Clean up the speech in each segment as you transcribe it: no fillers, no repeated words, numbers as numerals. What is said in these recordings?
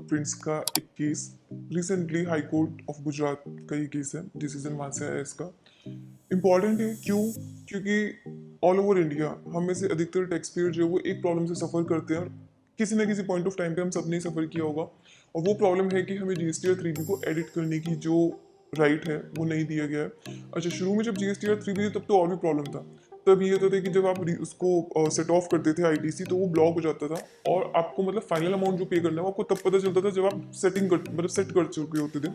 Prince का एक case recently high court of Gujarat का ये केस है, डिसीजन वहाँ से आया इसका। इम्पॉर्टेंट है क्यों? क्योंकि ऑल ओवर इंडिया हम में से अधिकतर टैक्स पेयर जो है वो एक प्रॉब्लम से सफ़र करते हैं, और किसी ना किसी पॉइंट ऑफ टाइम पे हम सब ने सफ़र किया होगा। और वो प्रॉब्लम है कि हमें जीएसटी और 3B को एडिट करने की जो राइट है वो नहीं दिया गया है। अच्छा, शुरू में जब जीएसटी और 3B थी तब तो और भी प्रॉब्लम था। तब ये होता था कि जब आप उसको सेट ऑफ करते थे आईटीसी, तो वो ब्लॉक हो जाता था, और आपको मतलब फाइनल अमाउंट जो पे करना है वो आपको तब पता चलता था जब आप मतलब सेट कर चुके होते थे,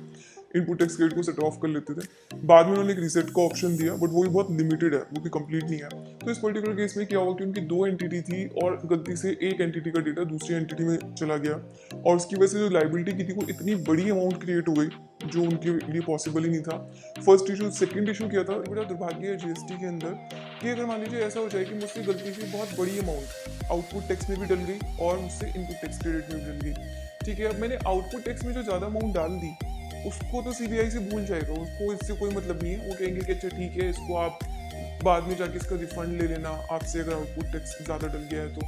इनपुट टैक्स क्रेडिट को सेट ऑफ कर लेते थे। बाद में उन्होंने एक रीसेट का ऑप्शन दिया, बट वो भी बहुत लिमिटेड है, वो भी कंप्लीट नहीं है। तो इस पर्टिकुलर केस में क्या हुआ कि उनकी दो एंटिटी थी और गलती से एक एंटिटी का डेटा दूसरी एंटिटी में चला गया, और उसकी वजह से जो लाइबिलिटी की थी वो इतनी बड़ी अमाउंट क्रिएट हो गई जो उनके लिए पॉसिबल ही नहीं था। First issue. सेकंड इशू क्या था, बड़ा दुर्भाग्य है जीएसटी के अंदर कि अगर मान लीजिए ऐसा हो जाए कि मुझसे गलती से बहुत बड़ी अमाउंट आउटपुट टैक्स में भी डल गई और मुझसे इनपुट टैक्स क्रेडिट में भी डल गई। ठीक है, अब मैंने आउटपुट टैक्स में जो ज़्यादा अमाउंट डाल दी उसको तो सीबीआई से भूल जाएगा, उसको इससे कोई मतलब नहीं है। वो कहेंगे कि अच्छा ठीक है, इसको आप बाद में जाके इसका रिफंड ले लेना आपसे अगर आउटपुट टैक्स ज़्यादा डल गया है तो।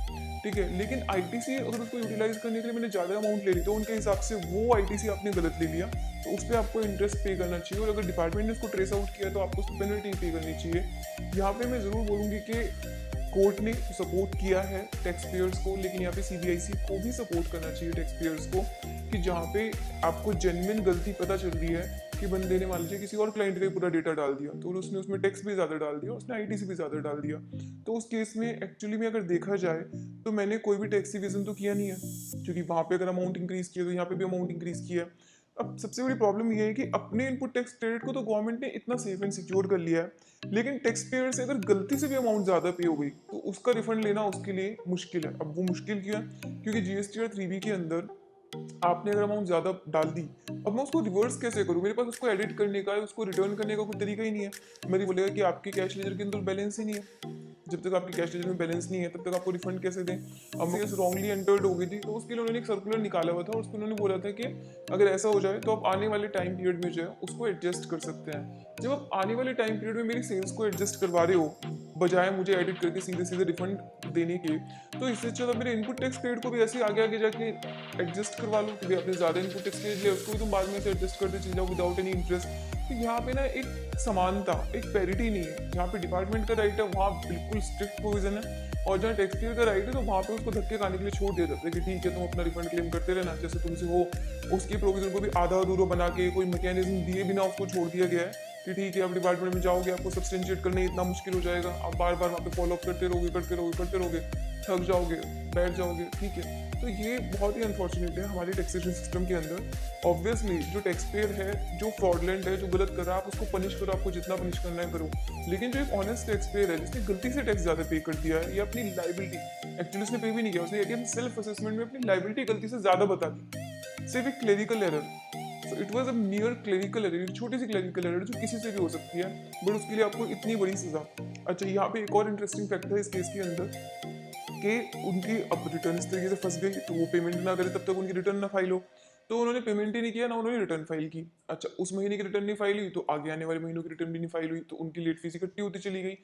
ठीक है, लेकिन आईटीसी अगर उसको यूटिलाइज करने के लिए मैंने ज़्यादा अमाउंट ले ली तो उनके हिसाब से वो आईटीसी आपने गलत ले लिया, तो उस पर आपको इंटरेस्ट पे करना चाहिए, और अगर डिपार्टमेंट ने उसको ट्रेस आउट किया तो आपको उसको पेनल्टी पे करनी चाहिए। यहाँ पे मैं ज़रूर बोलूँगी कि कोर्ट ने सपोर्ट किया है टैक्स पेयर्स को, लेकिन यहाँ पे सीबीआईसी को भी सपोर्ट करना चाहिए टैक्स पेयर्स को, कि जहाँ पे आपको जेन्युइन गलती पता चल रही है कि बंदे ने मान लीजिए किसी और क्लाइंट का पूरा डेटा डाल दिया, तो उसने उसमें टैक्स भी ज़्यादा डाल दिया, उसने आईटीसी भी ज़्यादा डाल दिया। तो उस केस में एक्चुअली में अगर देखा जाए तो मैंने कोई भी टैक्स इवेजन तो किया नहीं है, क्योंकि वहाँ पे अगर अमाउंट इंक्रीज किया तो यहाँ पे भी अमाउंट इंक्रीज किया। अब सबसे बड़ी प्रॉब्लम ये है कि अपने इनपुट टैक्स क्रेडिट को तो गवर्नमेंट ने इतना सेफ एंड सिक्योर कर लिया है, लेकिन टैक्स पेयर से अगर गलती से भी अमाउंट ज्यादा पे हो गई तो उसका रिफंड लेना उसके लिए मुश्किल है। अब वो मुश्किल क्यों है? क्योंकि जीएसटी और 3B के अंदर आपने अगर अमाउंट ज्यादा डाल दी, अब मैं उसको रिवर्स कैसे करूं? मेरे पास उसको एडिट करने का है, उसको रिटर्न करने का कोई तरीका ही नहीं है। मेरी बोलेगा कि आपके कैश लेजर के अंदर बैलेंस ही नहीं है। जब तक आपकी कैश लेजर में बैलेंस नहीं है तब तक आपको रिफंड कैसे दें? अब मैं रॉन्गली एंटर्ड हो गई थी, तो उसके लिए उन्होंने एक सर्कुलर निकाला हुआ था, और उसमें उन्होंने बोला था कि अगर ऐसा हो जाए तो आप आने वाले टाइम पीरियड में जो है उसको एडजस्ट कर सकते हैं। जब आप आने वाले टाइम पीरियड में मेरी सेल्स को एडजस्ट करवा रहे हो बजाय मुझे एडिट करके सीधे सीधे रिफंड देने के, तो इससे अच्छा मेरे इनपुट टैक्स क्रेडिट को भी ऐसे आगे आगे जाके एडजस्ट करवा लो कि आपने ज्यादा इनपुट टैक्स क्रेडिट लिया उसको भी तुम बाद में से एडजस्ट करते चले जाओ विदाउट एनी इंटरेस्ट। तो यहाँ पे ना एक समानता, एक पैरिटी नहीं है। जहाँ पे डिपार्टमेंट का राइट है वहाँ बिल्कुल स्ट्रिक्ट प्रोविजन है, और जहाँ टैक्स पेयर का राइट है तो वहाँ पे उसको धक्के खाने के लिए छोड़ दिया जाता है कि ठीक है तुम अपना रिफंड क्लेम करते रहना जैसे तुमसे हो। उसकी प्रोविजन को भी आधा अधूरा बना के कोई मैकेनिज्म दिए बिना उसको छोड़ दिया गया है कि ठीक है आप डिपार्टमेंट में जाओगे, आपको सब्सटेंशिएट करने इतना मुश्किल हो जाएगा, आप बार बार वहाँ पे फॉलो अप करते रहोगे, थक जाओगे, बैठ जाओगे। ठीक है, तो ये बहुत ही अनफॉर्चुनेट है हमारे टैक्सेशन सिस्टम के अंदर। ऑब्वियसली जो टैक्स पेयर है, जो फ्रॉडलेंट है, जो गलत कर रहा है, आप उसको पनिश करो, आपको जितना पनिश करना है करो। लेकिन जो एक ऑनेस्ट टैक्स पेयर है जिसने गलती से टैक्स ज़्यादा पे कर दिया है, या अपनी लाइबिलिटी एक्चुअली उसने पे भी नहीं किया, उसने अगेन सेल्फ असेसमेंट में अपनी लाइबिलिटी गलती से ज़्यादा बता दी, सिर्फ एक clerical error. So it was a मियर clerical error, एक छोटी सी क्लेरिकल एरर जो किसी से भी हो सकती है, बट उसके लिए आपको इतनी बड़ी सजा। अच्छा, यहाँ पे एक और इंटरेस्टिंग फैक्ट है इस केस के अंदर कि उनकी अब रिटर्न इस तरीके से फंस गई, तो वो पेमेंट ना करे तब तक उनकी रिटर्न ना फाइल हो, तो उन्होंने पेमेंट ही नहीं किया ना उन्होंने रिटर्न फाइल की। अच्छा, उस महीने की रिटर्न नहीं फाइल हुई तो आगे आने वाले महीनों की रिटर्न भी नहीं फाइल हुई, तो उनकी लेट फीस इकट्ठी होती चली गई।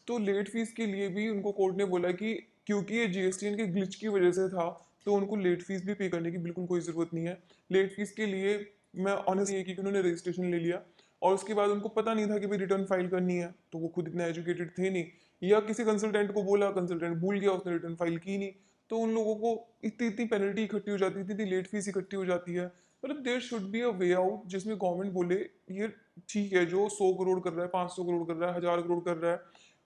तो लेट फीस के लिए भी उनको कोर्ट ने बोला कि क्योंकि ये जीएसटी के ग्लिच की वजह से था, तो उनको लेट फीस भी पे करने की बिल्कुल कोई ज़रूरत नहीं है। लेट फीस के लिए मैं ऑनेस्ट ये कि उन्होंने रजिस्ट्रेशन ले लिया और उसके बाद उनको पता नहीं था कि भाई रिटर्न फाइल करनी है, तो वो खुद इतना एजुकेटेड थे नहीं, या किसी कंसल्टेंट को बोला, कंसल्टेंट भूल गया, उसने रिटर्न फाइल की नहीं, तो उन लोगों को इतनी इतनी पेनल्टी इकट्ठी हो जाती है, इतनी लेट फीस इकट्ठी हो जाती है। मतलब there should be a way out जिसमें गवर्नमेंट बोले ये ठीक है, जो 100 करोड़ कर रहा है, 500 करोड़ कर रहा है, 1000 करोड़ कर रहा है,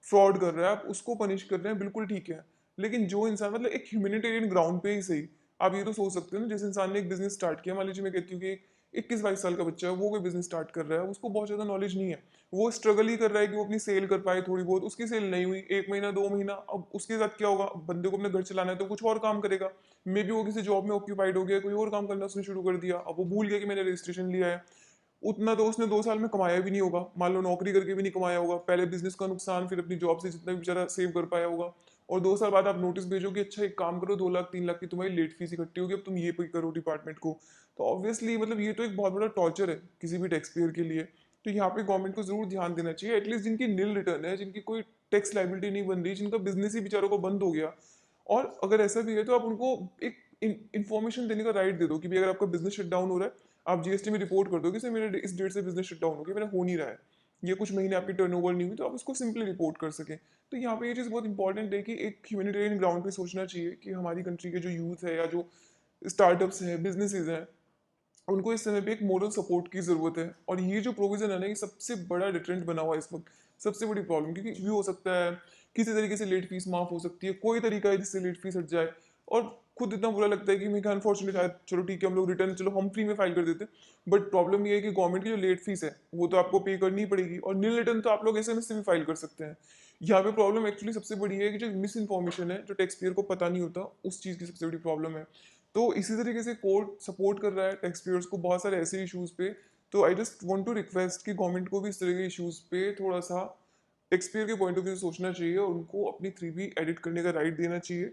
फ्रॉड कर रहा है, आप उसको पनिश कर रहे हैं, बिल्कुल ठीक है। लेकिन जो इंसान मतलब एक ह्यूमैनिटेरियन ग्राउंड पे ही सही, आप ये तो सोच सकते हो ना, जिस इंसान ने एक बिजनेस स्टार्ट किया, मान लीजिए मैं कहती हूँ कि 21-22 साल का बच्चा है, वो कोई बिजनेस स्टार्ट कर रहा है, उसको बहुत ज़्यादा नॉलेज नहीं है, वो स्ट्रगल ही कर रहा है कि वो अपनी सेल कर पाए थोड़ी बहुत, उसकी सेल नहीं हुई 1 महीना 2 महीना, अब उसके साथ क्या होगा? बंदे को अपने घर चलाना है तो कुछ और काम करेगा, मे बी वो किसी जॉब में ऑक्यूपाइड हो गया, कोई और काम करना उसने शुरू कर दिया, अब वो भूल गया कि मैंने रजिस्ट्रेशन लिया है। उतना तो उसने 2 साल में कमाया भी नहीं होगा, मान लो नौकरी करके भी नहीं कमाया होगा, पहले बिजनेस का नुकसान, फिर अपनी जॉब से जितना भी बेचारा सेव कर पाया होगा, और 2 साल बाद आप नोटिस भेजोगे अच्छा एक काम करो 2 लाख 3 लाख की तुम्हारी लेट फीस इकट्ठी होगी, अब तुम ये पे करो डिपार्टमेंट को। तो ऑब्वियसली मतलब ये तो एक बहुत बड़ा टॉर्चर है किसी भी टैक्स पेयर के लिए। तो यहाँ पे गवर्नमेंट को जरूर ध्यान देना चाहिए, एटलीस्ट जिनकी नील रिटर्न है, जिनकी कोई टैक्स लाइबिलिटी नहीं बन रही, जिनका बिजनेस ही बेचारों को बंद हो गया, और अगर ऐसा भी है तो आप उनको एक इन्फॉर्मेशन देने का राइट दे दो कि भाई अगर आपका बिजनेस शट डाउन हो रहा है, आप जीएसटी में रिपोर्ट कर दो कि सर मेरा इस डेट से बिजनेस शट डाउन हो गया, मेरा हो नहीं रहा है, ये कुछ महीने आपकी टर्नओवर नहीं हुई, तो आप उसको सिंपली रिपोर्ट कर सकें। तो यहाँ पे ये चीज़ बहुत इंपॉर्टेंट है कि एक ह्यूमैनिटेरियन ग्राउंड पे सोचना चाहिए कि हमारी कंट्री के जो यूथ है या जो स्टार्टअप्स हैं, बिजनेसेस हैं, उनको इस समय पे एक मोरल सपोर्ट की जरूरत है। और ये जो प्रोविजन है ना, ये सबसे बड़ा डिटरेंट बना हुआ है इस वक्त, सबसे बड़ी प्रॉब्लम, क्योंकि भी हो सकता है किसी तरीके से लेट फीस माफ हो सकती है, कोई तरीका है जिससे लेट फीस हट जाए। और खुद इतना बुरा लगता है कि मैं अनफॉर्चुनेट है, चलो ठीक है हम लोग रिटर्न, चलो हम फ्री में फाइल कर देते हैं, बट प्रॉब्लम ये है कि गवर्नमेंट की जो लेट फीस है वो तो आपको पे करनी ही पड़ेगी, और नील रिटर्न तो आप लोग एसएमएस से भी फाइल कर सकते हैं। यहाँ पे प्रॉब्लम एक्चुअली सबसे बड़ी है कि जो मिस इन्फॉर्मेशन है, जो टैक्स पेयर को पता नहीं होता, उस चीज़ की सबसे बड़ी प्रॉब्लम है। तो इसी तरीके से कोर्ट सपोर्ट कर रहा है टैक्स पेयर्स को बहुत सारे ऐसे इश्यूज पे। तो I just want to request कि गवर्नमेंट को भी इस तरह के इश्यूज पे थोड़ा सा टैक्स पेयर के पॉइंट ऑफ व्यू से सोचना चाहिए, और उनको अपनी 3B एडिट करने का राइट देना चाहिए।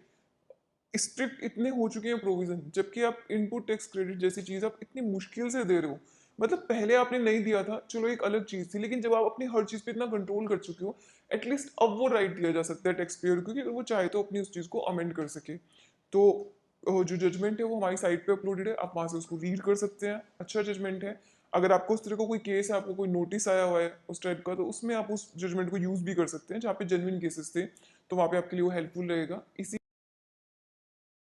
स्ट्रिक्ट इतने हो चुके हैं प्रोविजन, जबकि आप इनपुट टैक्स क्रेडिट जैसी चीज आप इतनी मुश्किल से दे रहे हो। मतलब पहले आपने नहीं दिया था, चलो एक अलग चीज थी, लेकिन जब आप अपनी हर चीज पे इतना कंट्रोल कर चुके हो, एटलीस्ट अब वो राइट दिया जा सकता है टैक्स पेयर को कि अगर वो चाहे तो अपनी उस चीज को अमेंड कर सके। तो जो जजमेंट है वो हमारी साइट पे अपलोडेड है, आप वहां से उसको रीड कर सकते हैं, अच्छा जजमेंट है। अगर आपको उस तरह का कोई केस है, आपको कोई नोटिस आया हुआ है उस टाइप का, तो उसमें आप उस जजमेंट को यूज भी कर सकते हैं, जहाँ पे जेन्युइन केसेस थे, तो वहाँ पे आपके लिए वो हेल्पफुल रहेगा। इसी